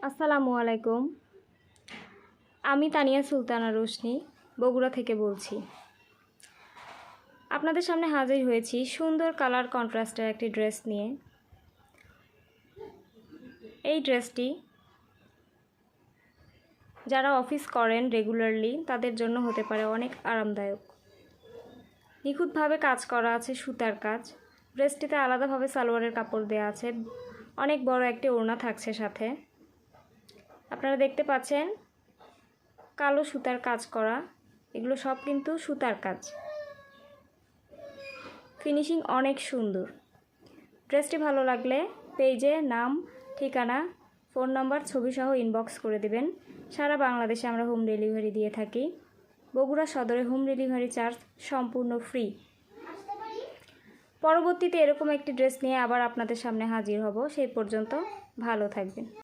আসসালামু আলাইকুম। আমি তানিয়া সুলতানা রোশনি বগুড়া থেকে বলছি। আপনাদের সামনে হাজির হয়েছি সুন্দর কালার কন্ট্রাস্টের একটি ড্রেস নিয়ে। এই ড্রেসটি যারা অফিস করেন রেগুলারলি তাদের জন্য হতে পারে অনেক আরামদায়ক। নিখুঁতভাবে কাজ করা আছে, সুতার কাজ। ড্রেসটিতে আলাদাভাবে সালোয়ারের কাপড় দেওয়া আছে, অনেক বড় একটি ওড়না থাকছে সাথে। আপনারা দেখতে পাচ্ছেন কালো সুতার কাজ করা, এগুলো সব কিন্তু সুতার কাজ। ফিনিশিং অনেক সুন্দর। ড্রেসটি ভালো লাগলে পেজে নাম, ঠিকানা, ফোন নাম্বার, ছবি সহ ইনবক্স করে দেবেন। সারা বাংলাদেশে আমরা হোম ডেলিভারি দিয়ে থাকি। বগুড়া সদরে হোম ডেলিভারি চার্জ সম্পূর্ণ ফ্রি। পরবর্তীতে এরকম একটি ড্রেস নিয়ে আবার আপনাদের সামনে হাজির হব। সেই পর্যন্ত ভালো থাকবেন।